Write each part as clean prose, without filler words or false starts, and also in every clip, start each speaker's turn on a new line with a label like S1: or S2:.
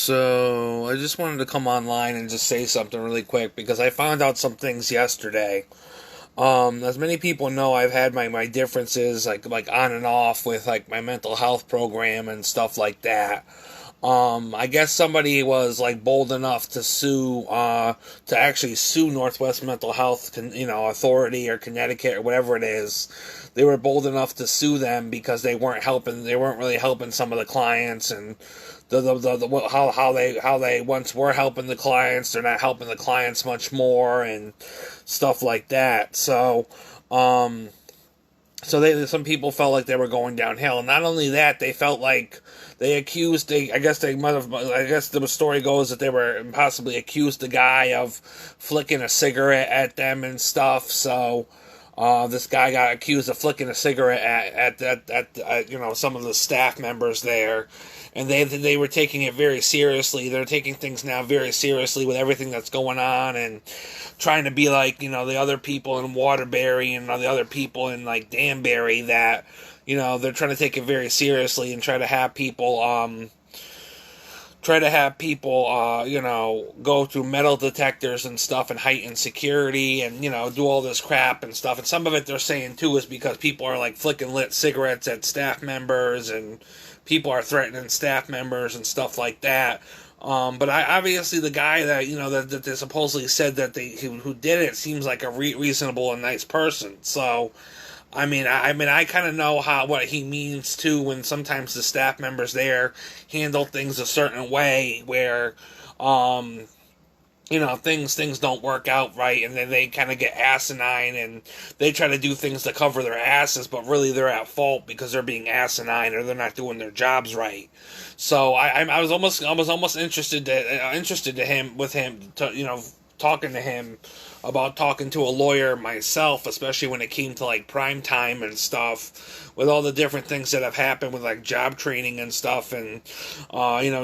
S1: So, I just wanted to come online and just say something really quick because I found out some things yesterday. As many people know, I've had my differences like on and off with like my mental health program and stuff like that. I guess somebody was like bold enough to to actually sue Northwest Mental Health, Authority or Connecticut or whatever it is. They were bold enough to sue them because they weren't helping. They weren't really helping some of the clients, and how they once were helping the clients, they're not helping the clients much more, and stuff like that. Some people felt like they were going downhill. And not only that, they felt like I guess the story goes that they were possibly accused the guy of flicking a cigarette at them and stuff. So this guy got accused of flicking a cigarette at some of the staff members there, and they were taking it very seriously. They're taking things now very seriously with everything that's going on, and trying to be like the other people in Waterbury and the other people in like Danbury that they're trying to take it very seriously and try to have people go through metal detectors and stuff and heighten security and, do all this crap and stuff. And some of it they're saying, too, is because people are, like, flicking lit cigarettes at staff members and people are threatening staff members and stuff like that. But obviously the guy that they supposedly said that who did it seems like a reasonable and nice person. So, I kind of know what he means too when sometimes the staff members there handle things a certain way where, things don't work out right, and then they kind of get asinine and they try to do things to cover their asses, but really they're at fault because they're being asinine or they're not doing their jobs right. So I was almost interested to him to talking to him about talking to a lawyer myself, especially when it came to like prime time and stuff, with all the different things that have happened with like job training and stuff, and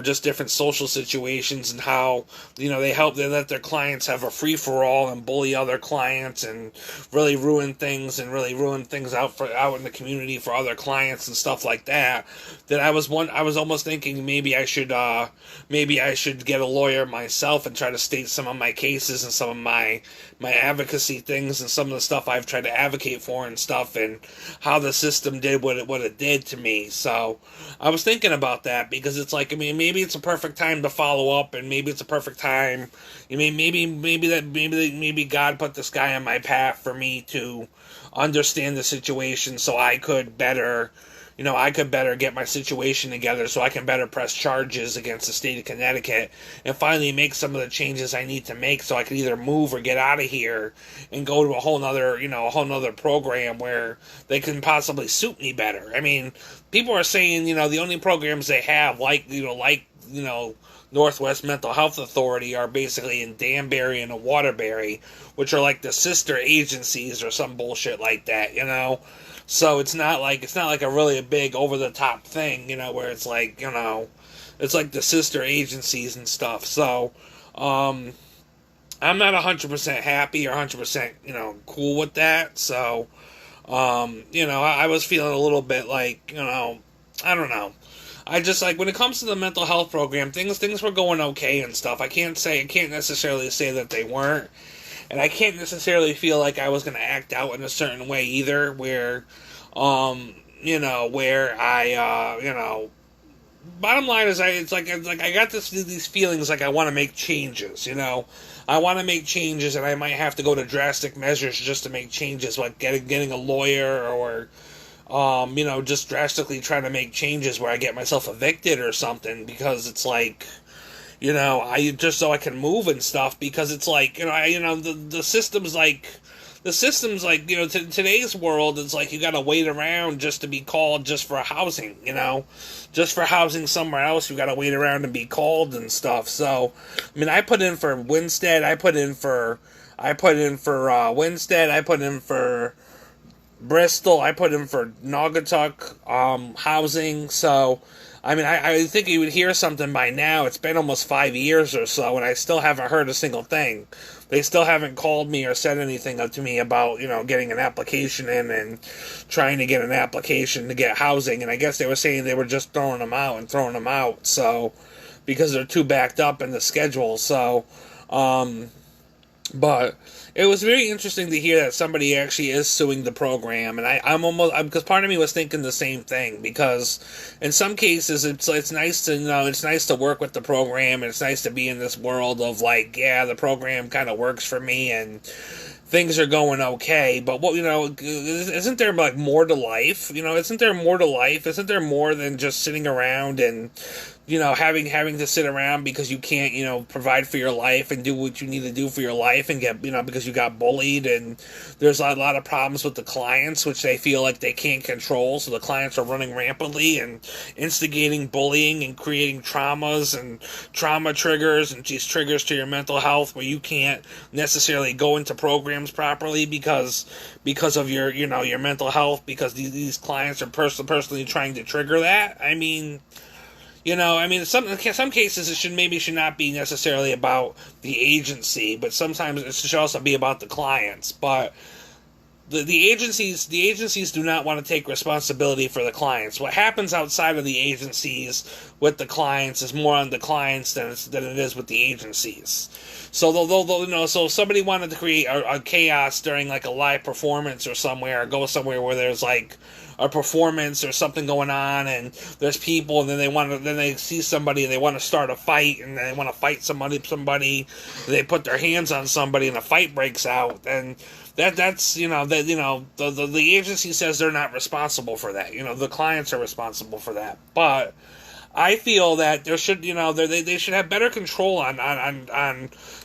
S1: just different social situations, and how they let their clients have a free for all and bully other clients and really ruin things out in the community for other clients and stuff like that. That I was almost thinking maybe I should get a lawyer myself and try to state some of my cases and some of my advocacy things and some of the stuff I've tried to advocate for and stuff, and how the system did what it did to me. So I was thinking about that because it's like, maybe it's a perfect time to follow up, and maybe it's a perfect time. Maybe God put this guy on my path for me to understand the situation so I could better get my situation together so I can better press charges against the state of Connecticut and finally make some of the changes I need to make so I can either move or get out of here and go to a whole nother program where they can possibly suit me better. People are saying, the only programs they have Northwest Mental Health Authority are basically in Danbury and Waterbury, which are like the sister agencies or some bullshit like that, So it's not like a really big over the top thing, where it's like, it's like the sister agencies and stuff. So, I'm not 100% happy or 100%, cool with that. So, I was feeling a little bit like, I don't know. I just like when it comes to the mental health program, things were going okay and stuff. I can't necessarily say that they weren't. And I can't necessarily feel like I was going to act out in a certain way either, where, bottom line is I got these feelings like I want to make changes, I want to make changes, and I might have to go to drastic measures just to make changes, like getting a lawyer, or, just drastically trying to make changes where I get myself evicted or something, because it's like, I just so I can move and stuff, because it's like, the system's like, today's world, it's like you gotta wait around just to be called just for housing, just for housing somewhere else, you gotta wait around and be called and stuff. So, I put in for Winstead, I put in for Winstead, I put in for Bristol, I put in for Naugatuck, housing. So, I think you would hear something by now. It's been almost 5 years or so, and I still haven't heard a single thing. They still haven't called me or said anything to me about, getting an application in and trying to get an application to get housing. And I guess they were saying they were just throwing them out. So, because they're too backed up in the schedule. So, but it was very interesting to hear that somebody actually is suing the program, and because part of me was thinking the same thing, because in some cases it's nice to it's nice to work with the program, and it's nice to be in this world of like, yeah, the program kind of works for me and things are going okay, but isn't there like more to life? Isn't there more to life? Isn't there more than just sitting around and having to sit around because you can't provide for your life and do what you need to do for your life, and get because you got bullied, and there's a lot of problems with the clients which they feel like they can't control, so the clients are running rampantly and instigating bullying and creating traumas and trauma triggers and these triggers to your mental health where you can't necessarily go into programs properly because of your mental health, because these clients are personally trying to trigger that. Some cases it should not be necessarily about the agency, but sometimes it should also be about the clients. But the agencies do not want to take responsibility for the clients. What happens outside of the agencies with the clients is more on the clients than it is with the agencies. So so if somebody wanted to create a chaos during like a live performance or somewhere, or go somewhere where there's like a performance or something going on, and there's people, and then they see somebody and they want to start a fight, and they want to fight somebody, they put their hands on somebody and a fight breaks out, and the agency says they're not responsible for that. The clients are responsible for that. But I feel that there should, they should have better control on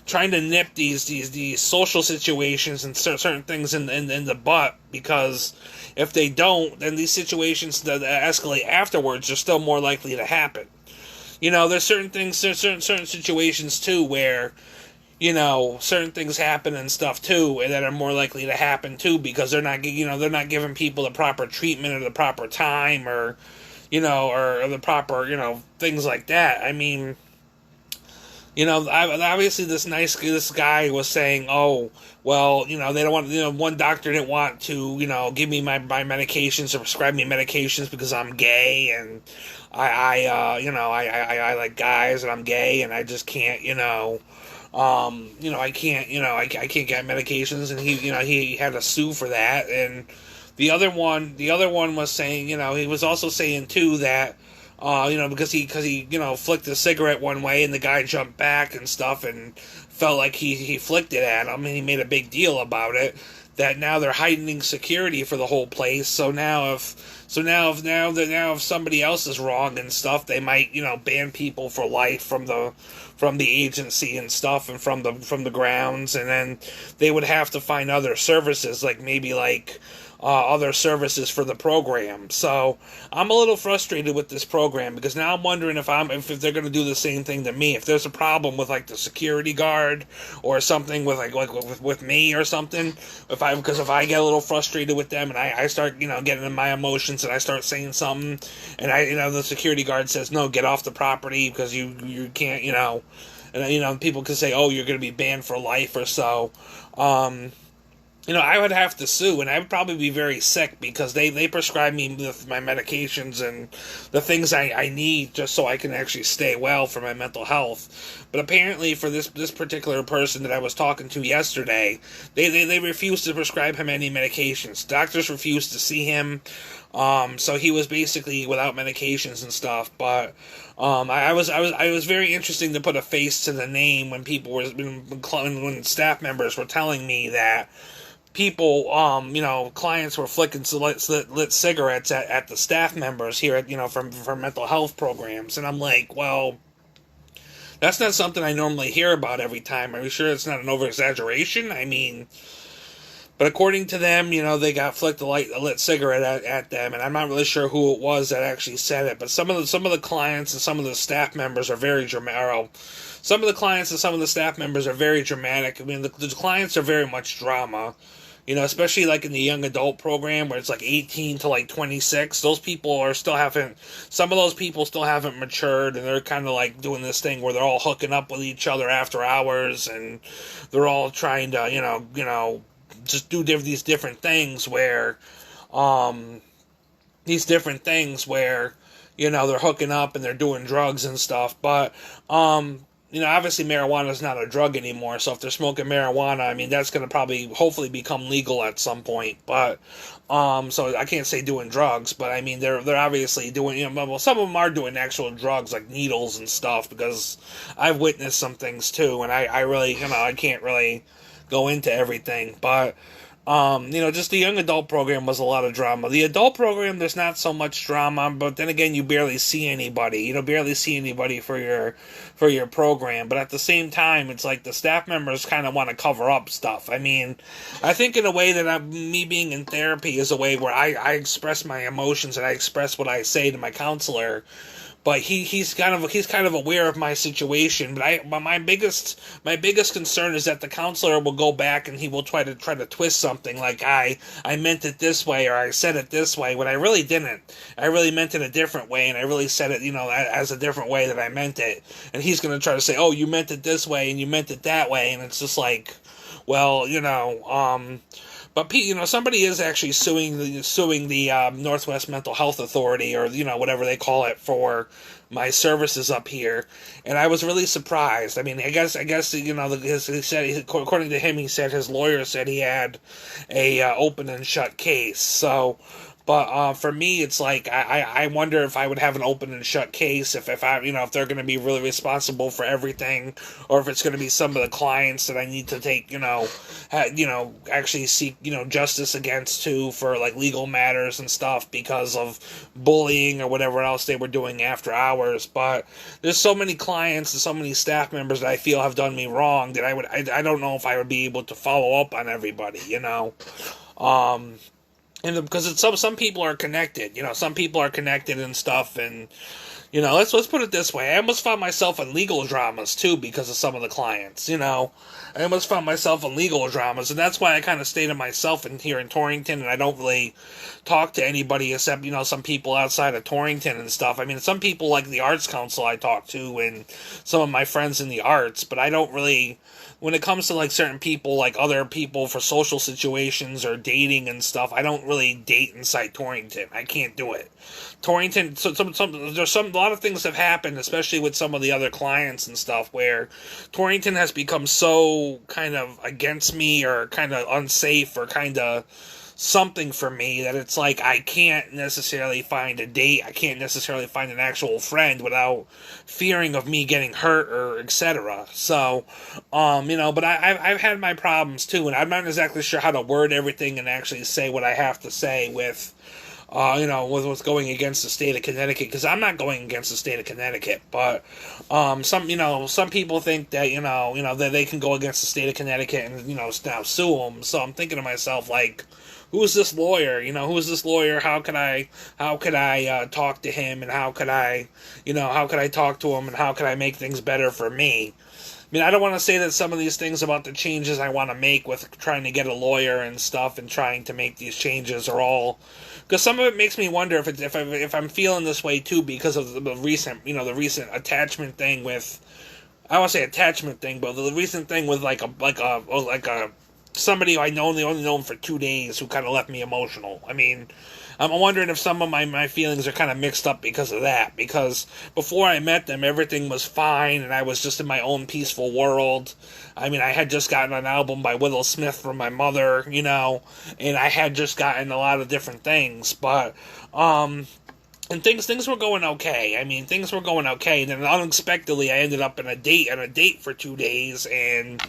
S1: trying to nip these social situations and certain things in the butt, because if they don't, then these situations that escalate afterwards are still more likely to happen. There's certain situations too where certain things happen and stuff too, and that are more likely to happen too, because they're not giving people the proper treatment or the proper time, or the proper things like that. Obviously this guy was saying, oh, well, they don't want, one doctor didn't want to, give me my medications or prescribe me medications because I'm gay, and I like guys, and I'm gay, and I just can't, I can't get medications, and he had to sue for that. And the other one was saying, he was also saying too that, because he flicked a cigarette one way and the guy jumped back and stuff and felt like he flicked it at him, and he made a big deal about it, that now they're heightening security for the whole place. So now if somebody else is wrong and stuff, they might ban people for life from the agency and stuff, and from the grounds, and then they would have to find other services, like maybe other services for the program. So I'm a little frustrated with this program, because now I'm wondering if they're going to do the same thing to me. If there's a problem with like the security guard or something with me or something, if I get a little frustrated with them and I start getting in my emotions and I start saying something, and the security guard says, no, get off the property because you can't, and people can say, oh, you're going to be banned for life or so. I would have to sue, and I would probably be very sick, because they prescribe me with my medications and the things I need just so I can actually stay well for my mental health. But apparently for this particular person that I was talking to yesterday, they refused to prescribe him any medications. Doctors refused to see him, so he was basically without medications and stuff. But I was very interesting to put a face to the name when people when staff members were telling me that people, clients were flicking lit cigarettes at the staff members here at, for mental health programs. And I'm like, well, that's not something I normally hear about every time. Are you sure it's not an over-exaggeration? But according to them, they got flicked a lit cigarette at them, and I'm not really sure who it was that actually said it. But some of the clients and some of the staff members are very dramatic. Some of the clients and some of the staff members are very dramatic. The clients are very much drama. Especially like in the young adult program where it's like 18 to like 26. Some of those people still haven't matured, and they're kind of like doing this thing where they're all hooking up with each other after hours, and they're all trying to, just do these different things where, they're hooking up and they're doing drugs and stuff. But obviously marijuana is not a drug anymore. So if they're smoking marijuana, I mean, that's going to probably hopefully become legal at some point. But so I can't say doing drugs, but I mean they're obviously doing, well, some of them are doing actual drugs like needles and stuff, because I've witnessed some things too, and I really, I can't really go into everything, but just the young adult program was a lot of drama. The adult program, there's not so much drama, but then again, you barely see anybody. You barely see anybody for your program. But at the same time, it's like the staff members kind of want to cover up stuff. I mean, I think in a way that me being in therapy is a way where I express my emotions and I express what I say to my counselor. But he's kind of aware of my situation. But my biggest concern is that the counselor will go back and he will try to twist something, like I meant it this way, or I said it this way, when I really didn't. I really meant it a different way, and I really said it, as a different way that I meant it. And he's going to try to say, oh, you meant it this way and you meant it that way, and it's just like, well, but somebody is actually suing the Northwest Mental Health Authority, or whatever they call it, for my services up here, and I was really surprised. I mean, I guess he said, according to him, he said his lawyer said he had a open and shut case. So. But for me, it's like I wonder if I would have an open and shut case if if they're going to be really responsible for everything, or if it's going to be some of the clients that I need to take actually seek justice against too, for like legal matters and stuff because of bullying or whatever else they were doing after hours. But there's so many clients and so many staff members that I feel have done me wrong that I don't know if I would be able to follow up on everybody. And because some people are connected, some people are connected and stuff, and let's put it this way: I almost found myself in legal dramas too because of some of the clients. I almost found myself in legal dramas, and that's why I kind of stay to myself here in Torrington, and I don't really talk to anybody except some people outside of Torrington and stuff. I mean, some people like the Arts Council I talk to, and some of my friends in the arts, but I don't really. When it comes to like certain people, like other people for social situations or dating and stuff, I don't really date inside Torrington. I can't do it. Torrington, there's a lot of things have happened, especially with some of the other clients and stuff, where Torrington has become so kind of against me, or kind of unsafe, or kind of something for me, that it's like I can't necessarily find a date, I can't necessarily find an actual friend without fearing of me getting hurt or etc. So, but I've had my problems too, and I'm not exactly sure how to word everything and actually say what I have to say with what's going against the state of Connecticut, because I'm not going against the state of Connecticut, but some people think that that they can go against the state of Connecticut and now sue them. So I'm thinking to myself, like, who's this lawyer? Who's this lawyer? How could I talk to him, and how could I talk to him, and how could I make things better for me? I mean, I don't want to say that some of these things about the changes I want to make with trying to get a lawyer and stuff and trying to make these changes are all, because some of it makes me wonder if I'm feeling this way too because of the recent attachment thing with, I won't say attachment thing, but the recent thing with like a somebody I know, they only known for 2 days, who kind of left me emotional. I mean, I'm wondering if some of my feelings are kind of mixed up because of that. Because before I met them, everything was fine, and I was just in my own peaceful world. I mean, I had just gotten an album by Willow Smith from my mother, and I had just gotten a lot of different things. But, and things were going okay. I mean, things were going okay, and then unexpectedly I ended up on a date for 2 days, and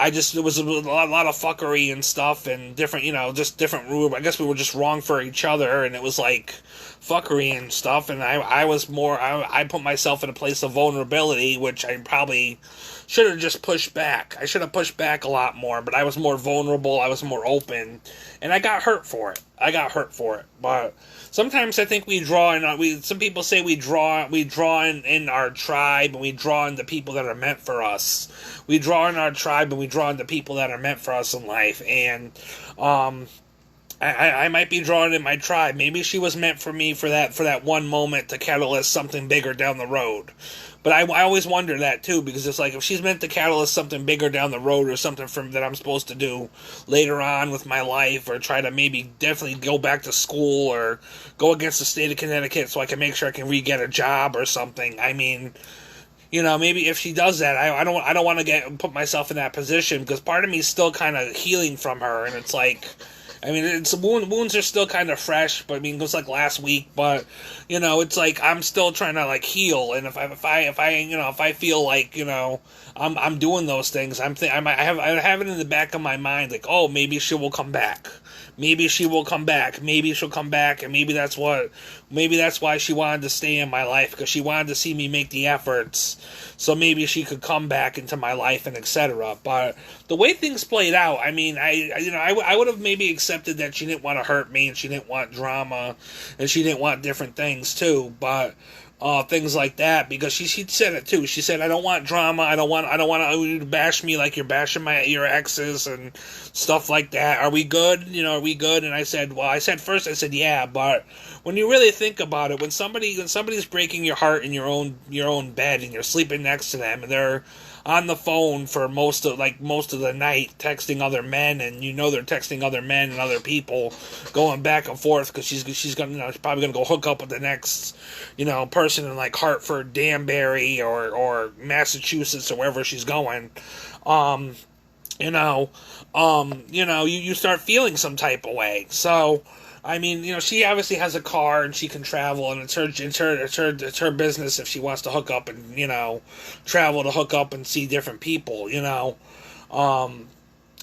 S1: it was a lot of fuckery and stuff, and different, just different rule. I guess we were just wrong for each other, and it was like fuckery and stuff, and I put myself in a place of vulnerability, which I probably should have just pushed back. I should have pushed back a lot more, but I was more vulnerable, I was more open, and I got hurt for it. But sometimes I think we draw in. Some people say we draw in our tribe, and we draw in the people that are meant for us. We draw in our tribe, and we draw in the people that are meant for us in life. And I might be drawn in my tribe. Maybe she was meant for me for that one moment to catalyst something bigger down the road. But I always wonder that too, because it's like if she's meant to catalyst something bigger down the road or something from that I'm supposed to do later on with my life, or try to maybe definitely go back to school or go against the state of Connecticut so I can make sure I can re-get a job or something. I mean, maybe if she does that, I don't want to put myself in that position, because part of me is still kind of healing from her, and it's like, I mean, it's wounds are still kind of fresh, but I mean, it was like last week, but it's like I'm still trying to like heal, and if I feel like I'm doing those things, I have it in the back of my mind, like, oh, maybe she will come back. Maybe she will come back. Maybe she'll come back, and maybe that's why she wanted to stay in my life, because she wanted to see me make the efforts. So maybe she could come back into my life and etc. But the way things played out, I mean, I would have maybe accepted that she didn't want to hurt me and she didn't want drama and she didn't want different things too. But things like that, because she said it too. She said, "I don't want drama. I don't want you to bash me like you're bashing your exes and stuff like that. Are we good? Are we good?" And I said, first I said, yeah, but when you really think about it, when somebody's breaking your heart in your own bed and you're sleeping next to them and they're on the phone for most of the night texting other men, and they're texting other men and other people, going back and forth, because she's gonna probably gonna go hook up with the next person in like Hartford, Danbury, or Massachusetts, or wherever she's going. You start feeling some type of way. So I mean, she obviously has a car and she can travel, and it's her business if she wants to hook up and travel to hook up and see different people.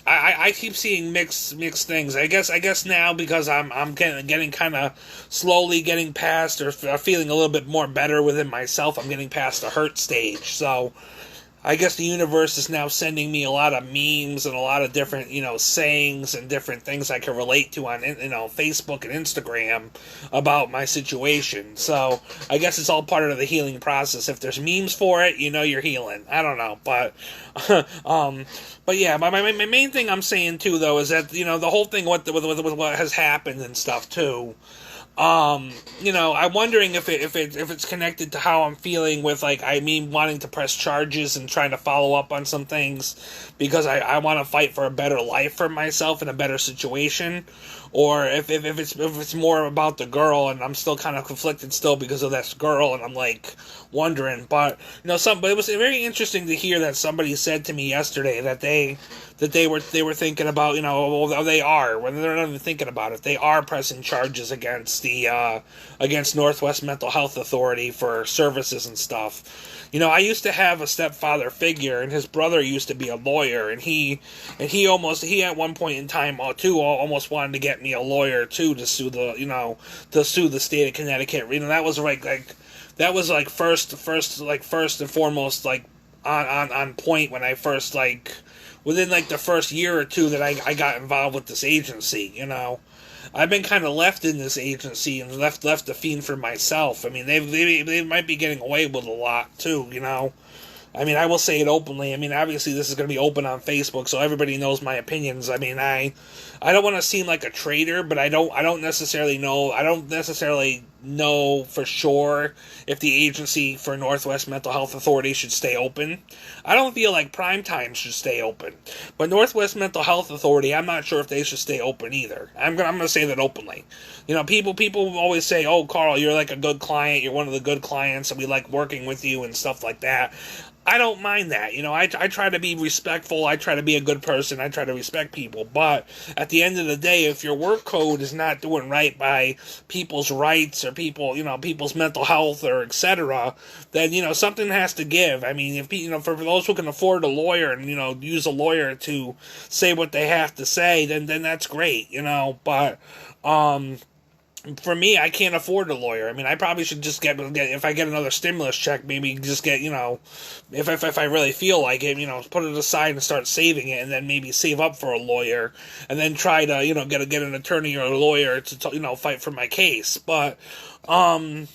S1: I keep seeing mixed things. I guess now, because I'm getting kind of slowly getting past, or feeling a little bit more better within myself. I'm getting past the hurt stage. So I guess the universe is now sending me a lot of memes and a lot of different, sayings and different things I can relate to on, Facebook and Instagram about my situation. So I guess it's all part of the healing process. If there's memes for it, you're healing. I don't know, but, but yeah, my main thing I'm saying too, though, is that, the whole thing with what has happened and stuff too. I'm wondering if it's connected to how I'm feeling with, like, wanting to press charges and trying to follow up on some things, because I want to fight for a better life for myself and a better situation, or if it's more about the girl, and I'm still kind of conflicted still because of this girl, and I'm like wondering. But but it was very interesting to hear that somebody said to me yesterday that they were thinking about, they are, when they're not even thinking about it, they are pressing charges against against Northwest Mental Health Authority for services and stuff. I used to have a stepfather figure, and his brother used to be a lawyer, and he at one point in time too almost wanted to get me a lawyer too, to sue the state of Connecticut. That was that was first and foremost, like, on point when I first, like, within like the first year or two that I got involved with this agency. I've been kind of left in this agency and left to fend for myself. I mean, they might be getting away with a lot too. I mean, I will say it openly. I mean, obviously this is going to be open on Facebook, so everybody knows my opinions. I mean, I don't want to seem like a traitor, but I don't necessarily know. I don't necessarily know for sure if the agency for Northwest Mental Health Authority should stay open. I don't feel like Prime Time should stay open, but Northwest Mental Health Authority, I'm not sure if they should stay open either. I'm gonna say that openly. People always say, "Oh, Carl, you're like a good client. You're one of the good clients, and we like working with you and stuff like that." I don't mind that. I try to be respectful. I try to be a good person. I try to respect people. But at the end of the day, if your work code is not doing right by people's rights or people's mental health or etc., then, something has to give. I mean, if, for those who can afford a lawyer and, use a lawyer to say what they have to say, then that's great, but, for me, I can't afford a lawyer. I mean, I probably should just get if I get another stimulus check, maybe just get, if I really feel like it, put it aside and start saving it, and then maybe save up for a lawyer, and then try to, get an attorney or a lawyer to fight for my case. But, it's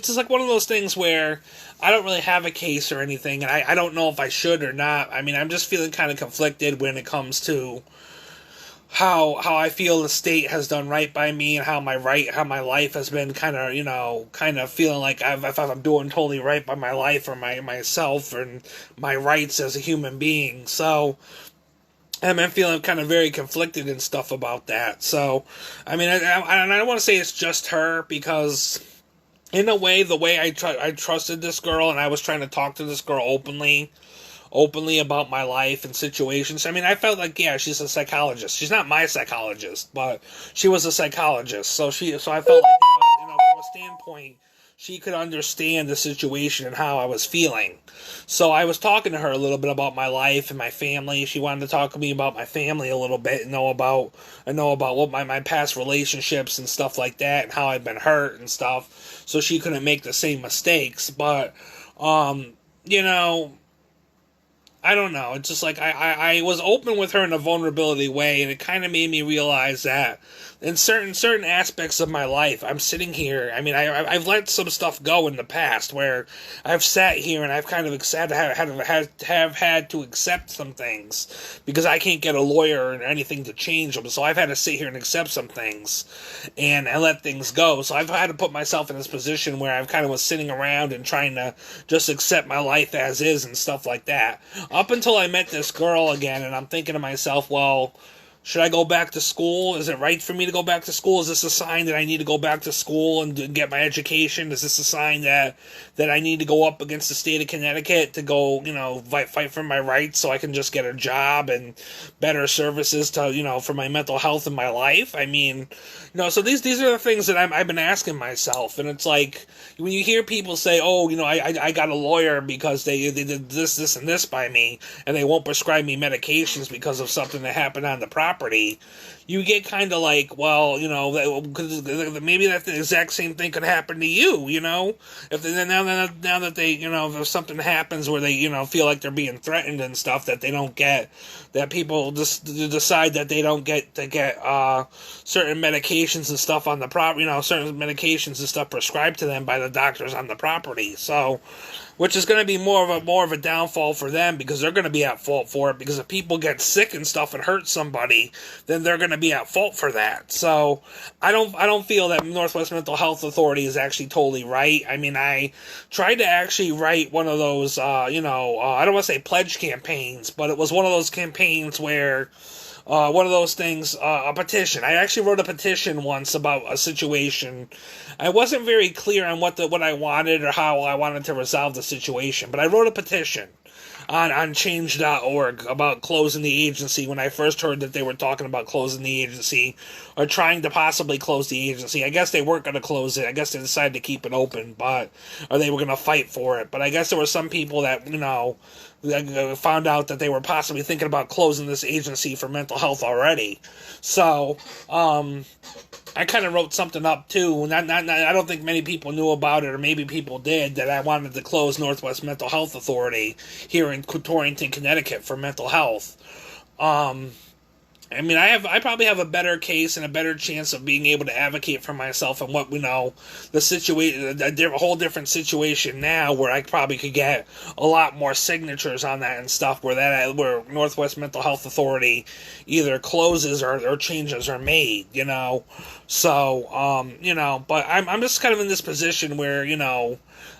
S1: just like one of those things where I don't really have a case or anything, and I don't know if I should or not. I mean, I'm just feeling kind of conflicted when it comes to how I feel the state has done right by me, and how my life has been kind of, kind of feeling like if I'm doing totally right by my life or myself and my rights as a human being. So I've been feeling kind of very conflicted and stuff about that. So, I mean, I don't want to say it's just her, because in a way, the way I trusted this girl, and I was trying to talk to this girl openly about my life and situations. I mean, I felt like, yeah, she's a psychologist. She's not my psychologist, but she was a psychologist. So I felt like, from a standpoint, she could understand the situation and how I was feeling. So I was talking to her a little bit about my life and my family. She wanted to talk to me about my family a little bit, and know about what my past relationships and stuff like that, and how I've been hurt and stuff, so she couldn't make the same mistakes. But you know, I don't know. It's just like I was open with her in a vulnerability way, and it kind of made me realize that in certain aspects of my life, I'm sitting here. I mean, I've let some stuff go in the past, where I've sat here and I've kind of had to accept some things, because I can't get a lawyer or anything to change them. So I've had to sit here and accept some things, and let things go. So I've had to put myself in this position where I've kind of was sitting around and trying to just accept my life as is and stuff like that. Up until I met this girl again, and I'm thinking to myself, well, should I go back to school? Is it right for me to go back to school? Is this a sign that I need to go back to school and get my education? Is this a sign that I need to go up against the state of Connecticut to go, fight for my rights, so I can just get a job and better services to, for my mental health and my life? I mean, so these are the things that I've been asking myself. And it's like, when you hear people say, oh, I got a lawyer because they did this, and this by me, and they won't prescribe me medications because of something that happened on the property, you get kind of like, well, maybe that the exact same thing could happen to you, if now that they, if something happens where they, feel like they're being threatened and stuff, that they don't get, that people just decide that they don't get to get certain medications and stuff on the property, certain medications and stuff prescribed to them by the doctors on the property. So, which is going to be more of a downfall for them, because they're going to be at fault for it. Because if people get sick and stuff and hurt somebody, then they're going to be at fault for that. So I don't feel that Northwest Mental Health Authority is actually totally right. I mean, I tried to actually write one of those, I don't want to say pledge campaigns, but it was one of those campaigns where, one of those things, a petition. I actually wrote a petition once about a situation. I wasn't very clear on what I wanted or how I wanted to resolve the situation, but I wrote a petition on change.org about closing the agency when I first heard that they were talking about closing the agency, or trying to possibly close the agency. I guess they weren't going to close it. I guess they decided to keep it open, or they were going to fight for it. But I guess there were some people that, found out that they were possibly thinking about closing this agency for mental health already. So, I kind of wrote something up too. I don't think many people knew about it, or maybe people did, that I wanted to close Northwest Mental Health Authority here in Torrington, Connecticut for mental health. I mean, I probably have a better case and a better chance of being able to advocate for myself, and what the situation, a whole different situation now, where I probably could get a lot more signatures on that and stuff, where Northwest Mental Health Authority either closes or changes are made, So, but I'm just kind of in this position where,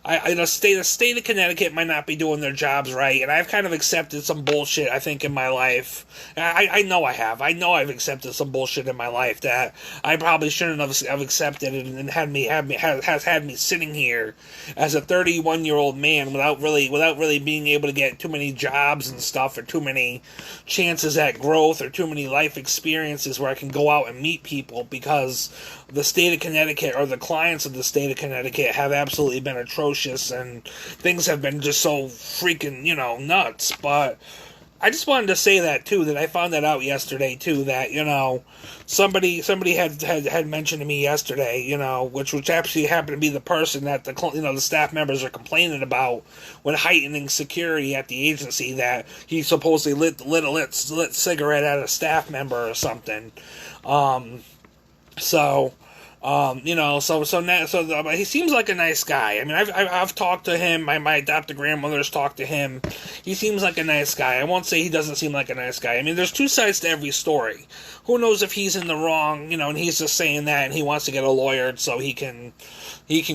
S1: the state of Connecticut might not be doing their jobs right, and I've kind of accepted some bullshit, I think, in my life. I know I have. I know I've accepted some bullshit in my life that I probably shouldn't have accepted, and has had me sitting here as a 31-year-old man without really being able to get too many jobs and stuff, or too many chances at growth, or too many life experiences where I can go out and meet people, because the state of Connecticut, or the clients of the state of Connecticut, have absolutely been atrocious, and things have been just so freaking, nuts. But I just wanted to say that too, that I found that out yesterday too, that, somebody had mentioned to me yesterday, which actually happened to be the person that the staff members are complaining about, when heightening security at the agency, that he supposedly lit cigarette at a staff member or something. So, He seems like a nice guy. I mean, I've talked to him. My adopted grandmother's talked to him. He seems like a nice guy. I won't say he doesn't seem like a nice guy. I mean, there's two sides to every story. Who knows if he's in the wrong, and he's just saying that and he wants to get a lawyer so he can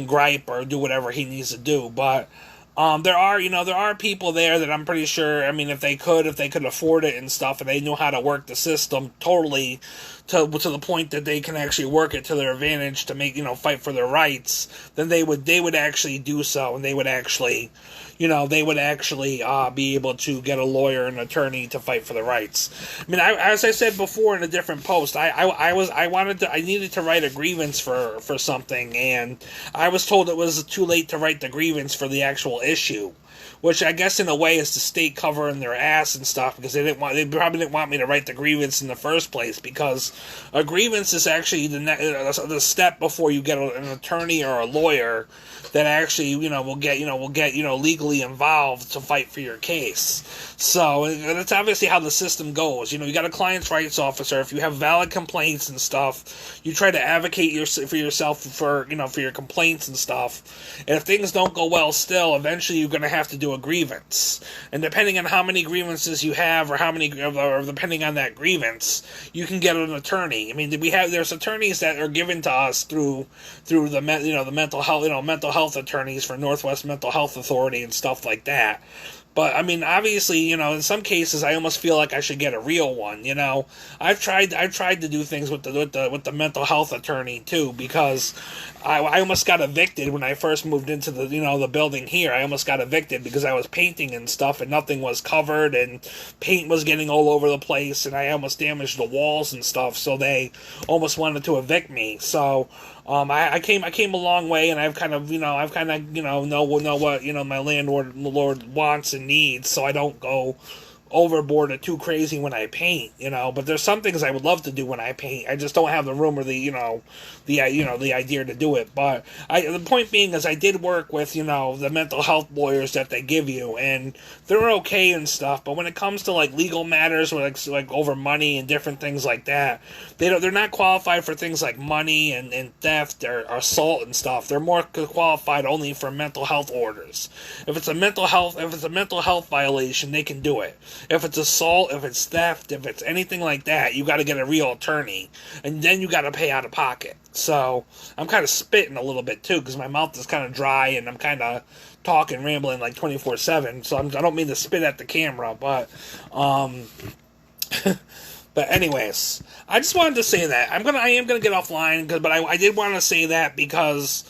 S1: gripe or do whatever he needs to do. But there are people there that I'm pretty sure. I mean, if they could afford it and stuff, and they knew how to work the system totally to the point that they can actually work it to their advantage to make fight for their rights, then they would actually do so, and they would actually be able to get a lawyer and attorney to fight for the rights. I mean, as I said before in a different post, I needed to write a grievance for something, and I was told it was too late to write the grievance for the actual issue, which I guess in a way is the state covering their ass and stuff, because they probably didn't want me to write the grievance in the first place, because a grievance is actually the step before you get an attorney or a lawyer that actually will get legally involved to fight for your case. So that's obviously how the system goes. You got a client's rights officer. If you have valid complaints and stuff, you try to advocate for yourself for your complaints and stuff. And if things don't go well, still eventually you're going to have to do a grievance. And depending on how many grievances you have, or depending on that grievance, you can get an attorney. I mean, there's attorneys that are given to us through the mental health attorneys for Northwest Mental Health Authority and stuff like that. But I mean, obviously, in some cases, I almost feel like I should get a real one. I've tried to do things with the mental health attorney too, because I almost got evicted when I first moved into the building here. I almost got evicted because I was painting and stuff, and nothing was covered, and paint was getting all over the place, and I almost damaged the walls and stuff. So they almost wanted to evict me. So I came a long way, and I've kind of know what my landlord wants and needs, so I don't go overboard or too crazy when I paint, But there's some things I would love to do when I paint. I just don't have the room or the idea to do it. But the point being is, I did work with the mental health lawyers that they give you, and they're okay and stuff. But when it comes to like legal matters or like over money and different things like that, they're not qualified for things like money and theft or assault and stuff. They're more qualified only for mental health orders. If it's a mental health violation, they can do it. If it's assault, if it's theft, if it's anything like that, you got to get a real attorney, and then you got to pay out of pocket. So I'm kind of spitting a little bit too, because my mouth is kind of dry and I'm kind of talking, rambling like 24/7. So I don't mean to spit at the camera, but but anyways, I just wanted to say that I am gonna get offline, but I did want to say that because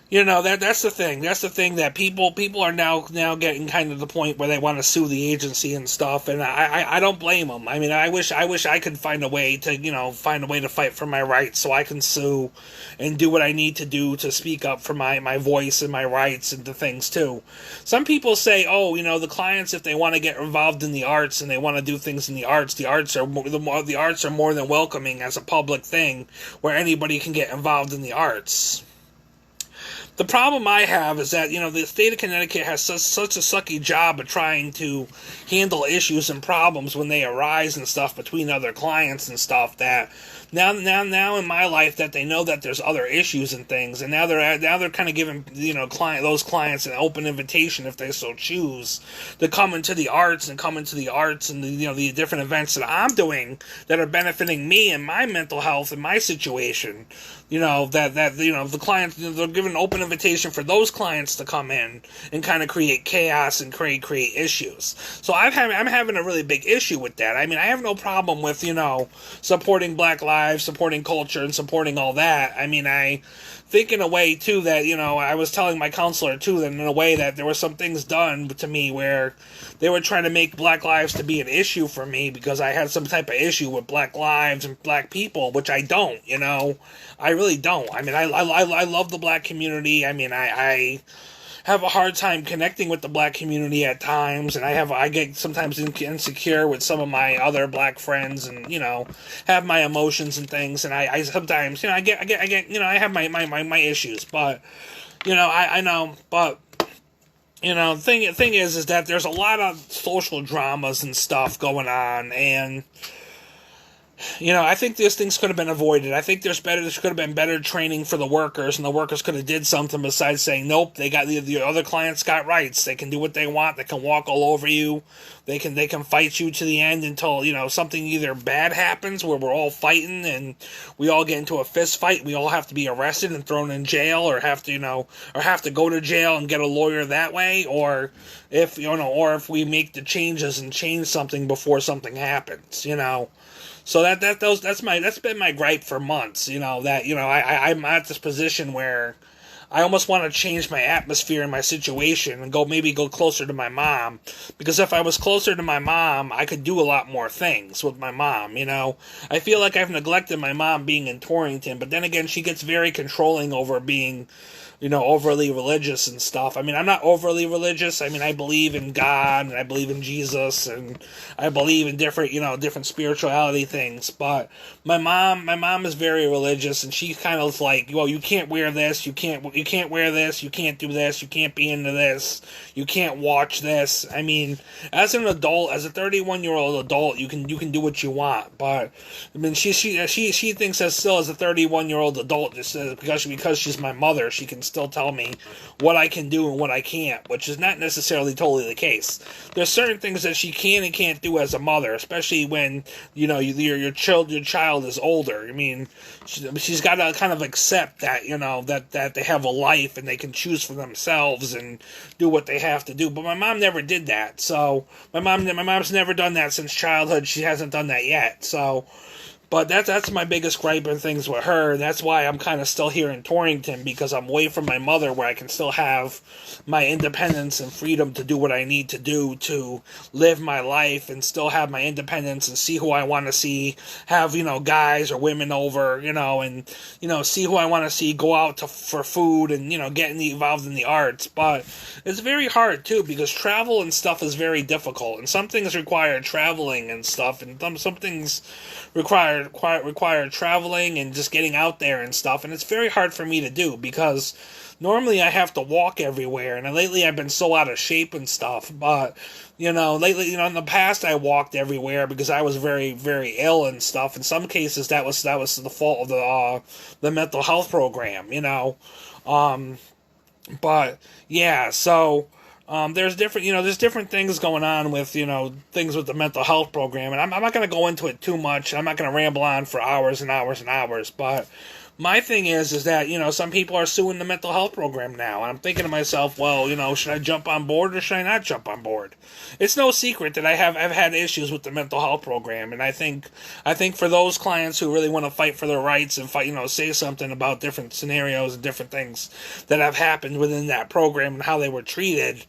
S1: that's the thing. That's the thing, that people are now getting kind of the point where they want to sue the agency and stuff, and I don't blame them. I mean, I wish I could find a way to fight for my rights, so I can sue and do what I need to do to speak up for my voice and my rights and the things too. Some people say, the clients, if they want to get involved in the arts and they want to do things in the arts are more than welcoming as a public thing where anybody can get involved in the arts. The problem I have is that, the state of Connecticut has such a sucky job of trying to handle issues and problems when they arise and stuff between other clients and stuff, that now in my life that they know that there's other issues and things, and now they're kind of giving those clients an open invitation, if they so choose, to come into the arts and the different events that I'm doing that are benefiting me and my mental health and my situation. The clients, they're giving an open invitation for those clients to come in and kind of create chaos and create issues. So I'm having a really big issue with that. I mean, I have no problem with supporting Black lives, supporting culture, and supporting all that. I mean, I think in a way too that I was telling my counselor too that in a way that there were some things done to me where they were trying to make Black lives to be an issue for me because I had some type of issue with Black lives and Black people, which I don't. I really don't. I mean, I love the Black community. I mean, I have a hard time connecting with the Black community at times, and I get sometimes insecure with some of my other Black friends, and have my emotions and things, and I sometimes I have my issues, but I know, but thing is that there's a lot of social dramas and stuff going on, and I think these things could have been avoided. I think there could have been better training for the workers, and the workers could have did something besides saying, nope, they got the other clients got rights. They can do what they want. They can walk all over you. They can fight you to the end until, something either bad happens where we're all fighting and we all get into a fist fight. We all have to be arrested and thrown in jail, or have to go to jail and get a lawyer that way, or if we make the changes and change something before something happens. So that's been my gripe for months. I'm at this position where I almost want to change my atmosphere and my situation and maybe go closer to my mom, because if I was closer to my mom, I could do a lot more things with my mom. I feel like I've neglected my mom being in Torrington, but then again, she gets very controlling over being overly religious and stuff. I mean, I'm not overly religious. I mean, I believe in God and I believe in Jesus and I believe in different spirituality things. But my mom is very religious, and she's kind of like, well, you can't wear this, you can't wear this, you can't do this, you can't be into this, you can't watch this. I mean, as an adult, as a 31-year-old adult, you can do what you want. But I mean, she thinks that still as a 31-year-old adult, just because she's my mother, she can still tell me what I can do and what I can't, which is not necessarily totally the case. There's certain things that she can and can't do as a mother, especially when your child is older. I mean, she's got to kind of accept that that they have a life and they can choose for themselves and do what they have to do. But my mom never did that. So my mom's never done that since childhood. She hasn't done that yet. So. But that's my biggest gripe and things with her. That's why I'm kind of still here in Torrington, because I'm away from my mother, where I can still have my independence and freedom to do what I need to do to live my life and still have my independence and see who I want to see, have, guys or women over, and, see who I want to see, go out for food and, get involved in the arts. But it's very hard, too, because travel and stuff is very difficult. And some things require traveling and stuff, and some things require traveling and just getting out there and stuff, and it's very hard for me to do because normally I have to walk everywhere, and lately I've been so out of shape and stuff. But lately, in the past I walked everywhere because I was very, very ill and stuff. In some cases, that was the fault of the mental health program. But yeah, so. There's different things going on with, things with the mental health program, and I'm not going to go into it too much. I'm not going to ramble on for hours and hours and hours, but my thing is that, some people are suing the mental health program now, and I'm thinking to myself, well, should I jump on board or should I not jump on board? It's no secret that I've had issues with the mental health program, and I think for those clients who really want to fight for their rights and fight, say something about different scenarios and different things that have happened within that program and how they were treated,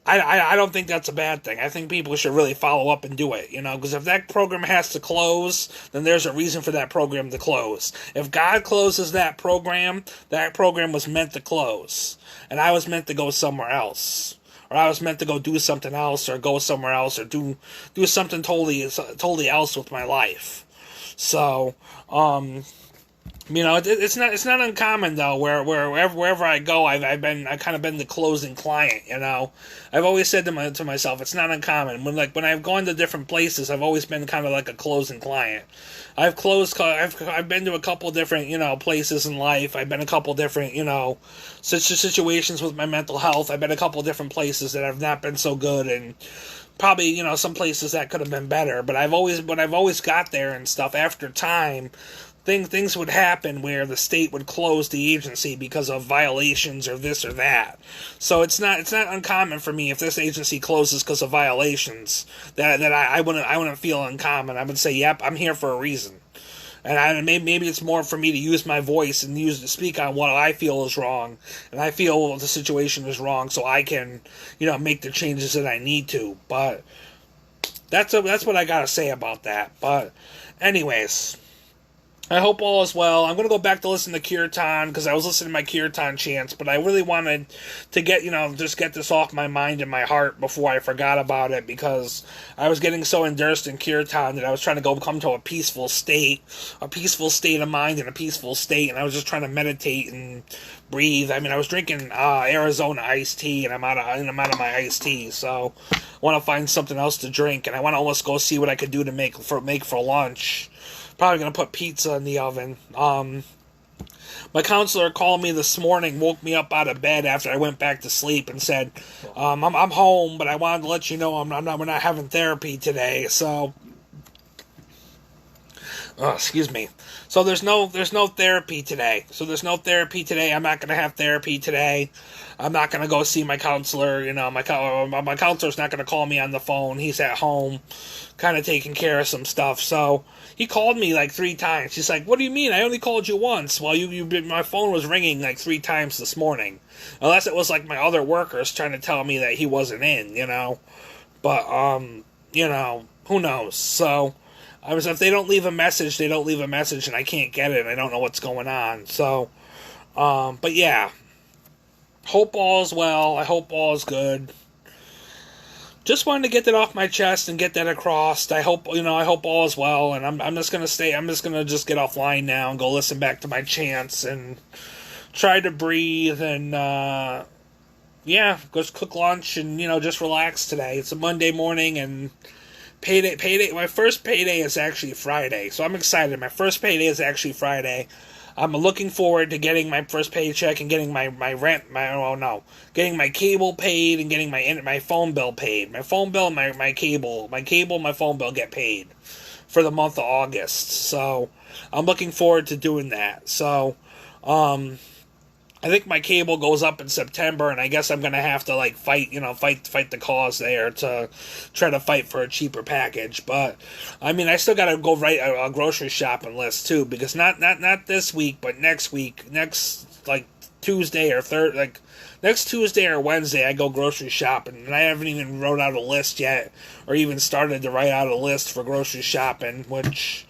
S1: I don't think that's a bad thing. I think people should really follow up and do it, because if that program has to close, then there's a reason for that program to close. If God closes that program was meant to close, and I was meant to go somewhere else. Or I was meant to go do something else, or go somewhere else, or do something totally else with my life. So, it's not uncommon though. Wherever I go, I've kind of been the closing client. I've always said to myself, it's not uncommon. When I've gone to different places, I've always been kind of like a closing client. I've been to a couple different places in life. I've been a couple different situations with my mental health. I've been a couple different places that have not been so good, and probably some places that could have been better. But I've always got there and stuff. After time, things would happen where the state would close the agency because of violations or this or that. So it's not uncommon for me if this agency closes because of violations that I wouldn't feel uncommon. I would say, yep, I'm here for a reason. And maybe it's more for me to use my voice and to speak on what I feel is wrong, and I feel the situation is wrong, so I can make the changes that I need to. But that's what I gotta say about that. But anyways. I hope all is well. I'm going to go back to listen to Kirtan because I was listening to my Kirtan chants, but I really wanted to get, just get this off my mind and my heart before I forgot about it because I was getting so engrossed in Kirtan that I was trying to come to a peaceful state of mind and a peaceful state, and I was just trying to meditate and breathe. I mean, I was drinking Arizona iced tea, and I'm out of my iced tea, so I want to find something else to drink, and I want to almost go see what I could do to make for lunch. Probably gonna put pizza in the oven. My counselor called me this morning, woke me up out of bed after I went back to sleep, and said, "I'm home, but I wanted to let you know we're not having therapy today." So, excuse me. So there's no therapy today. I'm not gonna have therapy today. I'm not gonna go see my counselor. My counselor's not gonna call me on the phone. He's at home, kind of taking care of some stuff. So he called me like 3 times. He's like, "What do you mean? I only called you once." Well, my phone was ringing like 3 times this morning. Unless it was like my other workers trying to tell me that he wasn't in. But who knows? So if they don't leave a message, they don't leave a message, and I can't get it, and I don't know what's going on. So, but yeah, hope all is well. I hope all is good. Just wanted to get that off my chest and get that across. I hope all is well, and I'm just gonna get offline now and go listen back to my chants and try to breathe and go cook lunch and just relax today. It's a Monday morning and payday. My first payday is actually Friday, so I'm excited. My first payday is actually Friday. I'm looking forward to getting my first paycheck and getting my rent, getting my cable paid and getting my phone bill paid. My phone bill and my cable, my phone bill get paid for the month of August. So I'm looking forward to doing that. So, I think my cable goes up in September, and I guess I'm gonna have to fight the cause there to try to fight for a cheaper package. But I mean, I still gotta go write a grocery shopping list too, because not this week, but next week, next Tuesday or next Tuesday or Wednesday, I go grocery shopping, and I haven't even wrote out a list yet, or even started to write out a list for grocery shopping, which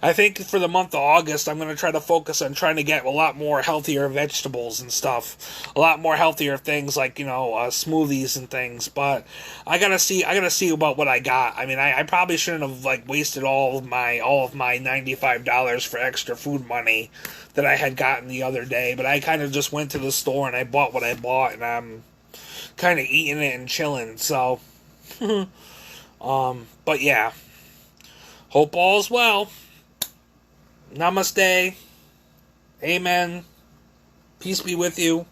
S1: I think for the month of August, I'm going to try to focus on trying to get a lot more healthier vegetables and stuff, a lot more healthier things like smoothies and things. But I gotta see about what I got. I mean, I probably shouldn't have wasted all of my $95 for extra food money that I had gotten the other day. But I kind of just went to the store and I bought what I bought, and I'm kind of eating it and chilling. So, but yeah, hope all's well. Namaste. Amen. Peace be with you.